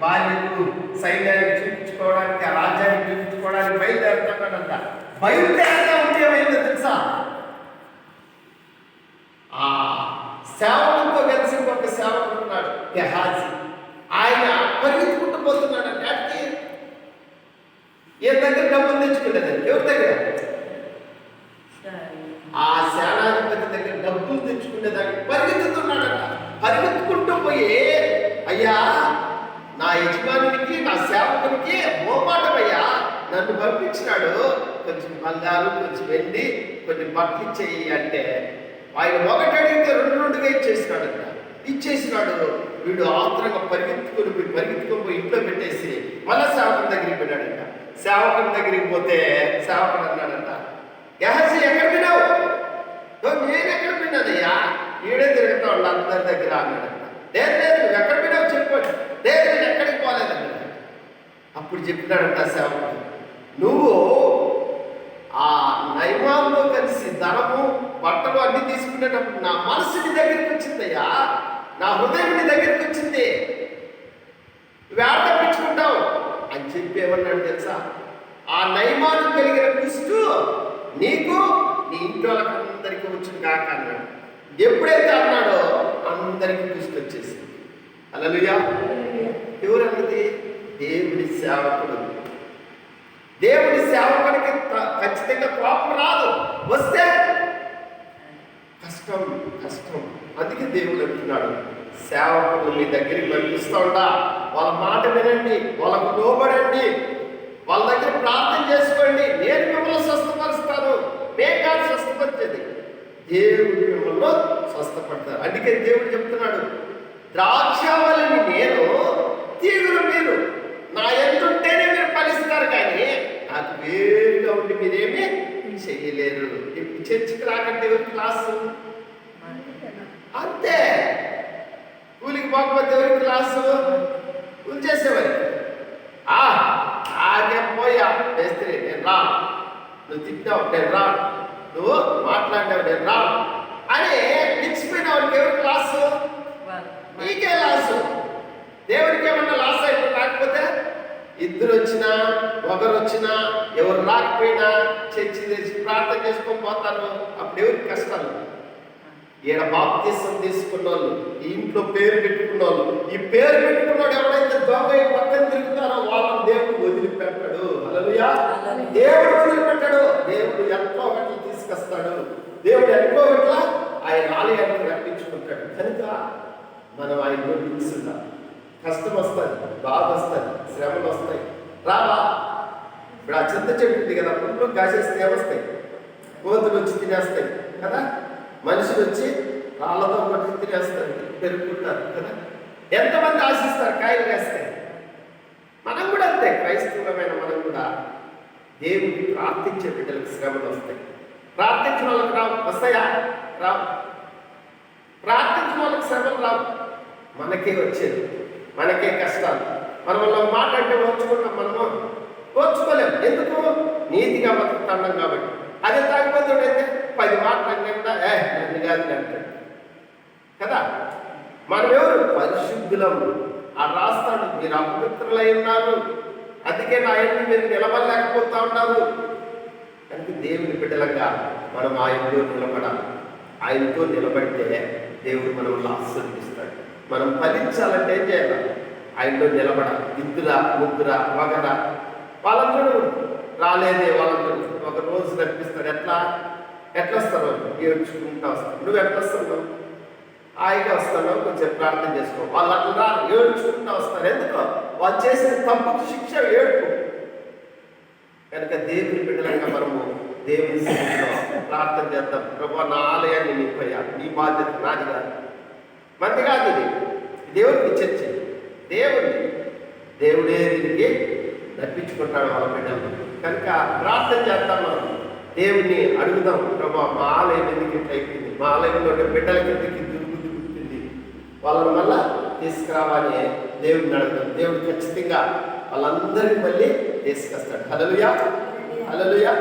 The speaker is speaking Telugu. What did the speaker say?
భార్యకు సైన్యానికి చూపించుకోవడానికి, ఆ రాజ్యానికి చూపించుకోవడానికి బయలుదేరుతున్నాడంట. బయలుదేరుతా ఉంటే ఏమైందో తెలుసా? ఆ సేవకులతో కలిసి ఒక సేవకుడు ఉన్నాడు, గెహాజీ. ఆయన పరిగెత్తుకుంటూ పోతున్నాడు. అంటే ఏ దగ్గర డబ్బులు తెచ్చుకునేదాన్ని, ఎవరి దగ్గర? ఆ సేనాధిపతి దగ్గర డబ్బులు తెచ్చుకునేదానికి పరిగెత్తుతున్నాడట. పరిగెత్తుకుంటూ పోయి, అయ్యా నా యజమానికి, నా సేవకునికి మోమాటమయ్యా, నన్ను పంపించినాడు, కొంచెం బంగారు, కొంచెం వెండి, కొన్ని బట్టలు ఇచ్చేయి అంటే ఆయన ఒకటి అడిగితే రెండుగా ఇచ్చేసినాడు. వీడు ఆత్రంగా పరిగెత్తుకొని పోయి ఇంట్లో పెట్టేసి మళ్ళా సేవకుని దగ్గరికి వెళ్ళాడంట. సేవకుని దగ్గరికి పోతే సేవకుడు అన్నాడంట, గెహాజీ ఎక్కడ విన్నావు? నేను ఎక్కడ విన్నానయ్యా, ఈడే తిరుగుతా వాళ్ళు అందరి దగ్గర అన్నాడంట. లేదు నువ్వు ఎక్కడ విన్నావు చెప్పండి. లేదు నేను ఎక్కడికి పోలేదన్నాడు. అప్పుడు చెప్పినాడంట సేవకుడు, నువ్వు ఆ నయమాంతో కలిసి ధనము, బట్టలు అన్ని తీసుకునేటప్పుడు నా మనసు నీ దగ్గరికి వచ్చిందయ్యా, నా హృదయం నీ దగ్గరికి వచ్చింది, వేడ తప్పించుకుంటావు అని చెప్పి ఏమన్నాడు తెలుసా? ఆ నయమాను కలిగిన కుష్టు నీకు, నీ ఇంట్లో అందరికీ వచ్చింది కాక అన్నాడు. ఎప్పుడైతే అన్నాడో అందరికీ కుష్టు వచ్చేసింది. హల్లెలూయా. ఎవరన్నది? దేవుడి సేవకుడు. దేవుడి సేవకుడికి ఖచ్చితంగా కోపం రాదు, వస్తే కష్టం. అందుకే దేవుడు అంటున్నాడు, సేవకులు మీ దగ్గరికి పంపిస్తూ ఉంటా, వాళ్ళ మాట వినండి, వాళ్ళకు లోబడండి, వాళ్ళ దగ్గర ప్రార్థన చేసుకోండి, నేను మిమ్మల్ని స్వస్థపరుస్తాను. కాదు స్వస్థపరిచేది, దేవుడు మిమ్మల్ని స్వస్థపడతారు. అందుకే దేవుడు చెప్తున్నాడు, ద్రాక్షావళిని నేను, తీగులు మీరు, నా ఎంతుంటేనే మీరు ఫలిస్తారు, కానీ నాకు వేరుగా ఉండి మీరేమీ చెయ్యలేరు. ఇప్పుడు చర్చికి రాకంటే ఎవరి క్లాసు? అంతే. కూలికి పోకపోతే ఎవరి క్లాసు? కూలి చేసేవారికి. ఆగే పోయా మేస్త్రి, నేను రా, నువ్వు తిట్టావు నేను రా, నువ్వు మాట్లాడినావు నేను రా అని నిలిచిపోయిన వారికి ఎవరి క్లాసు? నీకే లాసు. దేవుడికి ఏమన్నా లాస్ అయిపోయి రాకపోతే, ఇద్దరు వచ్చినా ఒకరు వచ్చినా ఎవరు రాకపోయినా చర్చి తెచ్చి ప్రార్థన చేసుకొని పోతారు. అప్పుడు ఎవరికి కష్టాలు? ఈడ బాప్తిసం తీసుకున్న వాళ్ళు, ఈ ఇంట్లో పేరు పెట్టుకున్న వాళ్ళు, ఈ పేరు పెట్టుకున్నాడు ఎవరైతే దొంగ పక్కన తిరుగుతారో వాళ్ళని దేవుడు వదిలిపెట్టాడు. హల్లెలూయా. దేవుడు వదిలిపెట్టాడు. దేవుడు ఎంతో ఒకటి తీసుకొస్తాడు. దేవుడు ఎంతో ఒకట్లా ఆయన ఆలయానికి రప్పించుకుంటాడు. కనుక మనం ఆయనలో నిలుస్తుంటాం. కష్టం వస్తుంది, బాధ వస్తుంది, శ్రమలు వస్తాయి. రావా? ఇప్పుడు ఆ చింత చెట్టు ఉంది కదా, పుట్లు కాసేస్తే ఏమొస్తాయి? కోతులు వచ్చి తినేస్తాయి కదా, మనుషులు వచ్చి రాళ్ళతో కొట్టి తినేస్తారు, పెరుగుకుంటారు కదా. ఎంతమంది ఆశిస్తారు కాయలు వేస్తాయి? మనం కూడా అంతే, క్రైస్తవులమైన మనం కూడా దేవుడికి ప్రార్థించే బిడ్డలకు శ్రమలు వస్తాయి. ప్రార్థించిన వాళ్ళకి రావు, వస్తాయా? రావు. ప్రార్థించిన వాళ్ళకి శ్రమలు రావు, మనకే వచ్చేది, మనకే కష్టాలు. మనం వల్ల మాట అంటే ఓర్చుకున్నాం, మనము ఓర్చుకోలేము. ఎందుకు? నీతిగా బతుకుతున్నాం కాబట్టి. అదే తాగిపోతాడైతే 10 మాటలు అంటే నన్ను కాదు అంటాడు కదా. మనం ఎవరు? పరిశుద్ధులం. ఆ రాస్తాడు, మీరు అపవిత్రులై ఉన్నారు, అందుకే నా ఇంటి మీరు నిలబడలేకపోతా ఉన్నారు. కనుక దేవుని బిడ్డలంగా మనం ఆయనతో నిలబడాలి. ఆయనతో నిలబడితే దేవుడు మనల్ని ఆశీర్వదిస్తాడు. మనం ఫలించాలంటే ఏం చేయాలి? ఆయనలో నిలబడాలి. ఇద్దురా, ముగ్గురా, ఒకరా, వాళ్ళందరూ రాలేదే, వాళ్ళందరూ ఒక రోజు కనిపిస్తాడు. ఎట్లా వస్తాను? ఏడ్చుకుంటా వస్తాను. నువ్వు ఎట్లా వస్తున్నావు? హాయిగా వస్తున్నావు, కొంచెం ప్రార్థన చేసుకో. వాళ్ళు అట్లా ఏడ్చుకుంటా వస్తారు. ఎందుకో వాళ్ళు చేసిన తప్పుకు శిక్ష ఏడుపు. కనుక దేవుని బిడ్డలంగా మనము దేవుని సన్నిధిలో ప్రార్థన చేద్దాం. ప్రభువా, నా ఆలయాన్ని నింపయ్యా, నీ బాధ్యత నాది కాదు, మంది కాదు, ఇది దేవుడికి చర్చ. దేవుడే దీనికి నప్పించుకుంటాడు వాళ్ళ బిడ్డలు. కనుక ప్రార్థన చేద్దాం, మనం దేవుణ్ణి అడుగుదాం. ప్రభా, మా ఆలయం ఎందుకు ఇట్లా అయిపోయింది, మా ఆలయంలో బిడ్డలకి ఎందుకు దుర్బుద్ధి, వాళ్ళని మళ్ళా తీసుకురావాలి దేవుడిని అడుగుదాం. దేవుడు ఖచ్చితంగా వాళ్ళందరికీ మళ్ళీ తీసుకొస్తాడు. హల్లెలూయా.